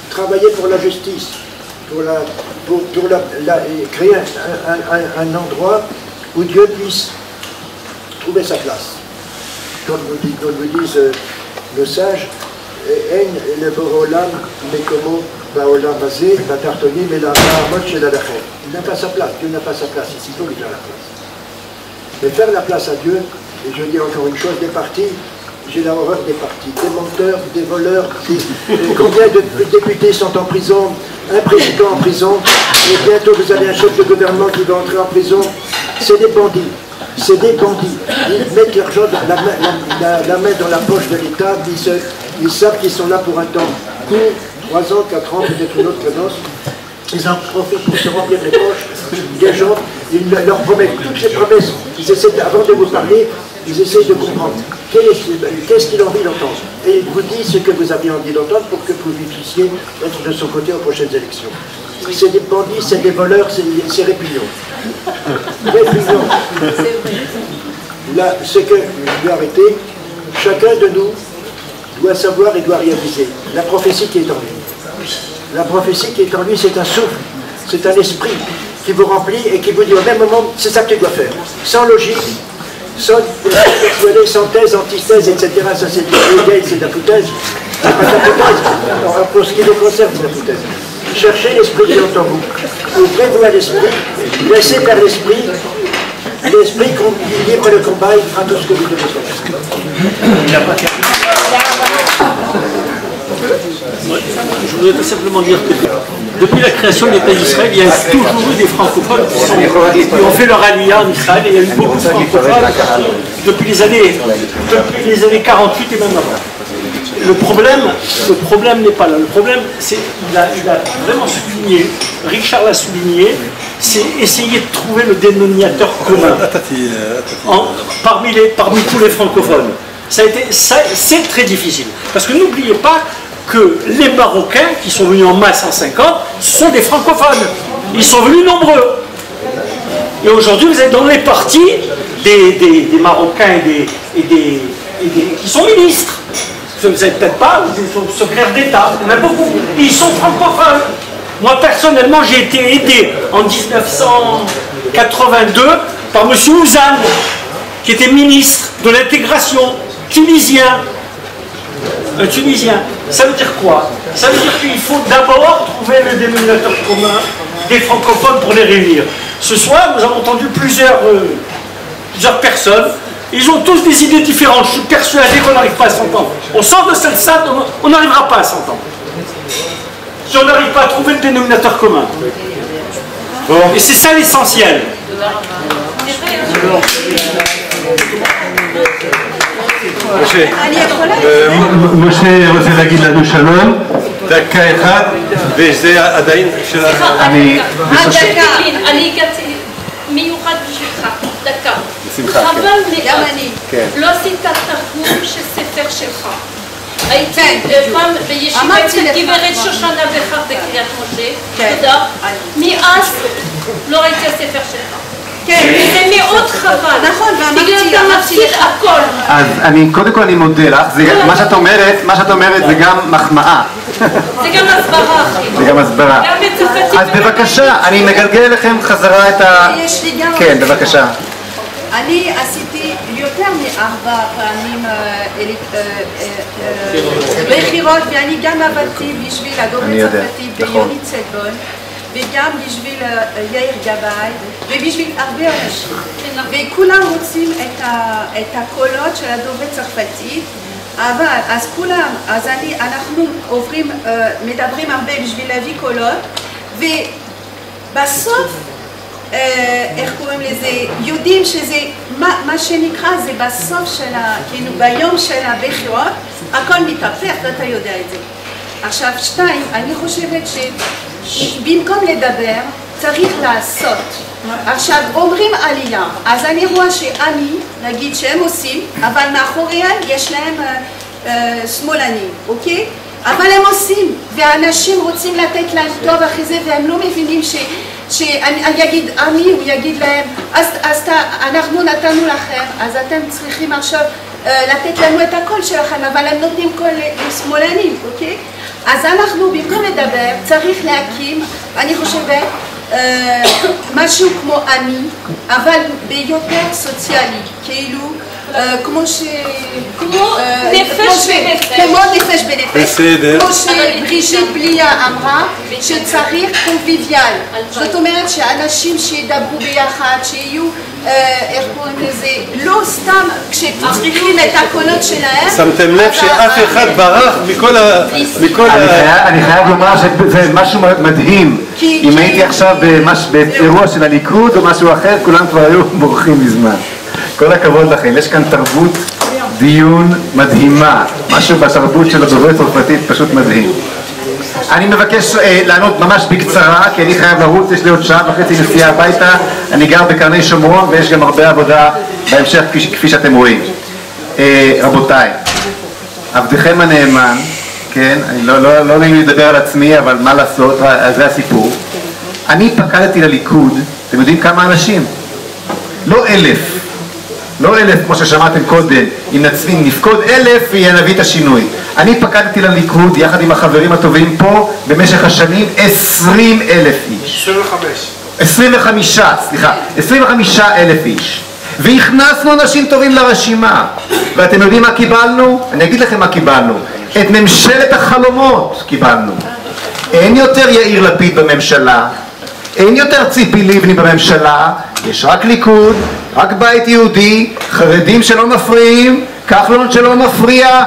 travailler pour la justice, pour créer un endroit où Dieu puisse trouver sa place. Comme nous disent nos sages, il n'a pas sa place, Dieu n'a pas sa place ici, il faut lui faire la place. Mais faire la place à Dieu, et je dis encore une chose, des partis, j'ai la horreur des partis, des menteurs, des voleurs, combien de députés sont en prison, un président en prison, et bientôt vous avez un chef de gouvernement qui va entrer en prison. C'est des bandits, c'est des bandits. Ils mettent l'argent, la main dans la poche de l'État, ils savent qu'ils sont là pour un temps court, 3 ans, 4 ans, peut-être une autre cadence. Ils en profitent pour se remplir les poches des gens, ils leur promettent toutes ces promesses. Avant de vous parler, ils essayent de comprendre qu'est-ce qu'il a envie d'entendre. Et il vous dit ce que vous avez envie d'entendre pour que vous puissiez être de son côté aux prochaines élections. C'est des bandits, c'est des voleurs, c'est répugnant. Répugnant. Là, ce que je dois arrêter, chacun de nous doit savoir et doit réaliser la prophétie qui est en lui. La prophétie qui est en lui, c'est un souffle, c'est un esprit qui vous remplit et qui vous dit au même moment, c'est ça que tu dois faire. Sans logique, sans persuader, sans thèse, antithèse, etc. Ça c'est du Hegel, c'est de la foutaise. C'est pas de la foutaise. Alors, pour ce qui nous concerne, c'est de la foutaise. Cherchez l'esprit qui est en vous. Ouvrez-vous à l'esprit, laissez faire l'esprit. L'esprit qui livre le combat, il fera tout ce que vous devez faire. Je voudrais tout simplement dire que depuis la création de l'État d'Israël, il y a toujours eu des francophones qui ont fait leur aliyah en Israël, et il y a eu beaucoup de francophones depuis les années 48 et même avant. Le problème n'est pas là. Le problème, c'est, il a vraiment souligné, Richard l'a souligné, c'est essayer de trouver le dénominateur commun parmi tous les francophones. C'est très difficile. Parce que n'oubliez pas que les Marocains qui sont venus en masse en 50 sont des francophones. Ils sont venus nombreux. Et aujourd'hui, vous êtes dans les partis des Marocains qui sont ministres. Vous n'êtes peut-être pas des secrétaires d'État. Il y en a beaucoup. Ils sont francophones. Moi, personnellement, j'ai été aidé en 1982 par M. Ouzan, qui était ministre de l'intégration tunisien. Un Tunisien. Ça veut dire quoi? Ça veut dire qu'il faut d'abord trouver le dénominateur commun des francophones pour les réunir. Ce soir, nous avons entendu plusieurs personnes. Ils ont tous des idées différentes. Je suis persuadé qu'on n'arrive pas à s'entendre. On sort de cette salle, on n'arrivera pas à s'entendre. Si on n'arrive pas à trouver le dénominateur commun. Bon. Et c'est ça l'essentiel. משה רוצה להגיד לנו שלום, דקה אחת, וזה עדיין של... אני הגעתי מיוחד בשבילך, דקה. חבל מאוד, לא עשית תרגום של ספר שלך. הייתי פעם בישיבה אצל גברת שושנה בכר בקריית משה, תודה. מאז לא ראיתי הספר שלך. זה מאוד חבל. נכון, בגלל אתה מפסיד הכל. אז קודם כל אני מודה לך, מה שאת אומרת זה גם מחמאה. זה גם הסברה, אחי. זה גם הסברה. אז בבקשה, אני מגלגל לכם חזרה את ה... כן, בבקשה. אני עשיתי יותר מ4 פעמים בחירות, ואני גם עבדתי בשביל הדובר צרפתי ביונית סגון, וגם בשביל יאיר גבאי, ובשביל הרבה אנשים. וכולם רוצים את הקולות של הדובר צרפתי, אבל אז כולם, אז אנחנו עוברים, מדברים הרבה בשביל להביא קולות, ובסוף איך קוראים לזה, יודעים שזה, מה שנקרא זה בסוף של כאילו ביום של הבחירות, הכל מתהפך ואתה יודע את זה. עכשיו 2, אני חושבת שבמקום לדבר צריך לעשות. עכשיו אומרים עלייה, אז אני רואה שאני, נגיד שהם עושים, אבל מאחוריהם יש להם שמאלנים, אוקיי? אבל הם עושים, והאנשים רוצים לתת להם טוב אחרי זה והם לא מבינים שאני אגיד אני, הוא יגיד להם, אז אנחנו נתנו לכם, אז אתם צריכים עכשיו לתת לנו את הקול שלכם, אבל הם נותנים קול לשמאלנים, אוקיי? אז אנחנו במקום לדבר צריך להקים, אני חושבת, משהו כמו אני, אבל ביותר סוציאלי, כאילו כמו נפש בנפש, כמו שבריז'יט בליה אמרה, שצריך קונביביאל. זאת אומרת שאנשים שידברו ביחד, שיהיו, איך קוראים לזה, לא סתם כשפותחים את הקולות שלהם. שמתם לב שאף אחד ברח מכל אני חייב לומר שזה משהו מדהים. אם הייתי עכשיו באירוע של הליכוד או משהו אחר, כולם כבר היו בורחים מזמן. כל הכבוד לכם, יש כאן תרבות דיון מדהימה, משהו בתרבות של הדוברת הצרפתית פשוט מדהים. אני מבקש לענות ממש בקצרה, כי אני חייב לרוץ, יש לי עוד שעה וחצי נסיעה הביתה, אני גר בקרני שומרון ויש גם הרבה עבודה בהמשך כפי שאתם רואים. רבותיי, עבדכם הנאמן, כן, לא נעים לי לדבר על עצמי, אבל מה לעשות, זה הסיפור. אני פקדתי לליכוד, אתם יודעים כמה אנשים? לא 1,000. לא 1,000 כמו ששמעתם קודם, אם נפקוד 1,000 ונביא את השינוי. אני פקדתי לליכוד יחד עם החברים הטובים פה במשך השנים 20,000 איש. 25,000 איש. והכנסנו אנשים טובים לרשימה. ואתם יודעים מה קיבלנו? אני אגיד לכם מה קיבלנו. את ממשלת החלומות קיבלנו. אין יותר יאיר לפיד בממשלה, אין יותר ציפי לבני בממשלה, יש רק ליכוד, רק בית יהודי, חרדים שלא מפריעים, כחלון שלא מפריע,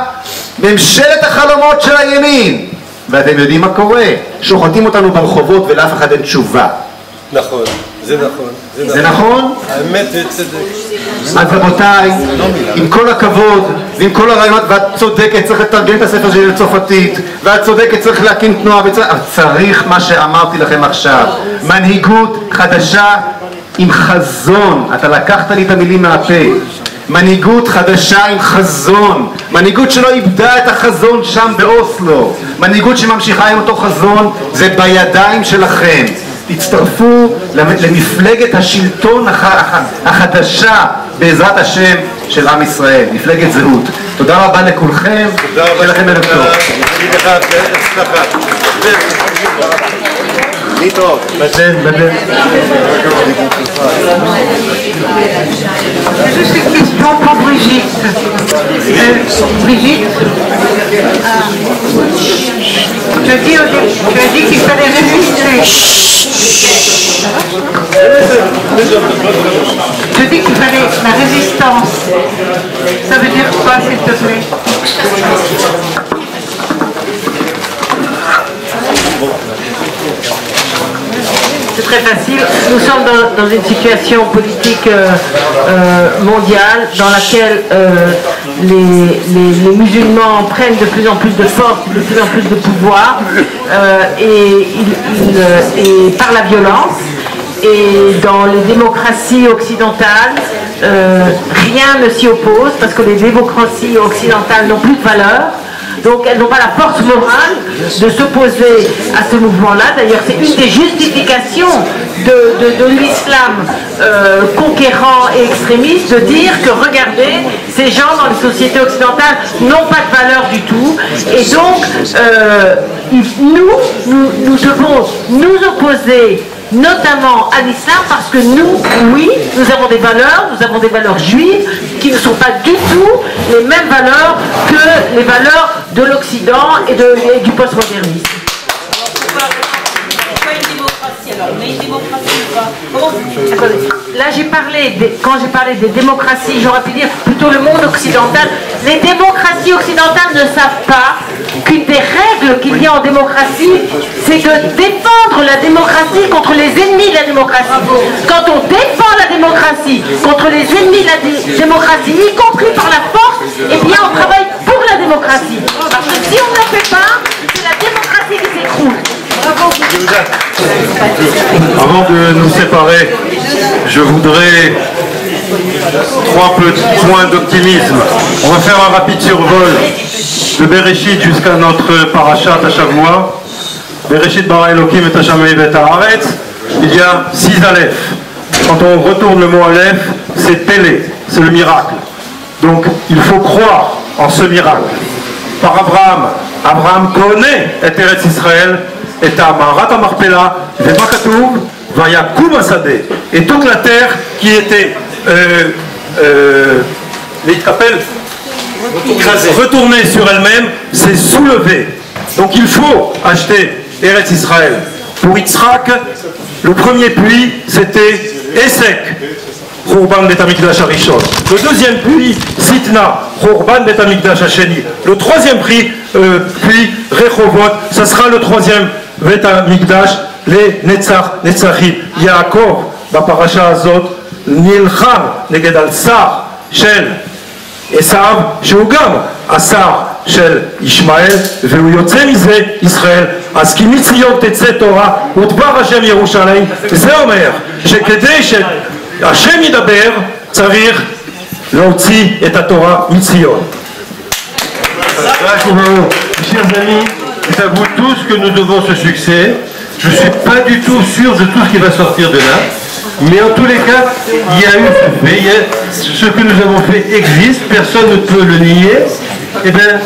ממשלת החלומות של הימין. ואתם יודעים מה קורה? שוחטים אותנו ברחובות ולאף אחד אין תשובה. נכון, זה נכון. זה נכון? האמת זה צדק. אז רבותיי, עם כל הכבוד ועם כל הרעיונות, ואת צודקת, צריך לתרגם את הספר שלי לצרפתית, ואת צודקת, צריך להקים תנועה, צריך מה שאמרתי לכם עכשיו, מנהיגות חדשה עם חזון. אתה לקחת לי את המילים מהפה. מנהיגות חדשה עם חזון, מנהיגות שלא איבדה את החזון שם באוסלו, מנהיגות שממשיכה עם אותו חזון. זה בידיים שלכם. תצטרפו למפלגת השלטון החדשה בעזרת השם של עם ישראל, מפלגת זהות. תודה רבה לכולכם, שיהיה לכם ערב טוב. להתראות. Juste une question pour Brigitte. Brigitte, tu as dit qu'il fallait résister. Je dis qu'il fallait la résistance. Ça veut dire quoi, s'il te plaît? C'est très facile. Nous sommes dans une situation politique mondiale dans laquelle les musulmans prennent de plus en plus de force, de plus en plus de pouvoir et par la violence. Et dans les démocraties occidentales, rien ne s'y oppose parce que les démocraties occidentales n'ont plus de valeur. Donc elles n'ont pas la force morale de s'opposer à ce mouvement-là. D'ailleurs, c'est une des justifications de l'islam conquérant et extrémiste, de dire que, regardez, ces gens dans les sociétés occidentales n'ont pas de valeur du tout. Et donc, nous devons nous opposer notamment à l'islam parce que nous, oui, nous avons des valeurs juives qui ne sont pas du tout les mêmes valeurs que les valeurs de l'Occident et du postmodernisme. Là, quand j'ai parlé des démocraties, j'aurais pu dire plutôt le monde occidental. Les démocraties occidentales ne savent pas qu'une des règles qu'il y a en démocratie, c'est de défendre la démocratie contre les ennemis de la démocratie. Quand on défend la démocratie contre les ennemis de la démocratie, y compris par la force, eh bien on travaille pour la démocratie. Parce que si on ne le fait pas, c'est la démocratie qui s'écroule. Avant de nous séparer, je voudrais 3 petits points d'optimisme. On va faire un rapide survol de Bereshit jusqu'à notre parachat à Shavua. Bereshit bara Elokim et Hashamayim et Haaretz. Il y a 6 Aleph. Quand on retourne le mot Aleph, c'est Pélé, c'est le miracle. Donc il faut croire en ce miracle. Par Abraham connaît Eretz Israël. Et Marat Amarpela, Vemakatou, Vayakoum Asadeh, et toute la terre qui était l'étrapelle, retourner sur elle-même, c'est soulever. Donc il faut acheter Eretz Israël. Pour Yitzhak, le premier puits, c'était Essek, Khurban Bet Hamikdash Harishon. Le deuxième puits, Sitna, Khurban Bet Hamikdash Hasheni. Le troisième puits, Rehovot, ça sera le troisième Bet Hamikdash, les Netzachim. Yaakov, בפרשה הזאת, נלחם נגד השר של עשיו, שהוא גם השר של ישמעאל, והוא יוצא מזה ישראל. אז כי מציון תצא תורה ודבר השם ירושלים. זה אומר שכדי שהשם ידבר צריך להוציא את התורה מציון. Chers amis, c'est à vous tous que nous devons ce succès. Je ne suis pas du tout sûr de tout ce qui va sortir de là, mais en tous les cas, il y a eu ce fait, ce que nous avons fait existe, personne ne peut le nier. Eh bien,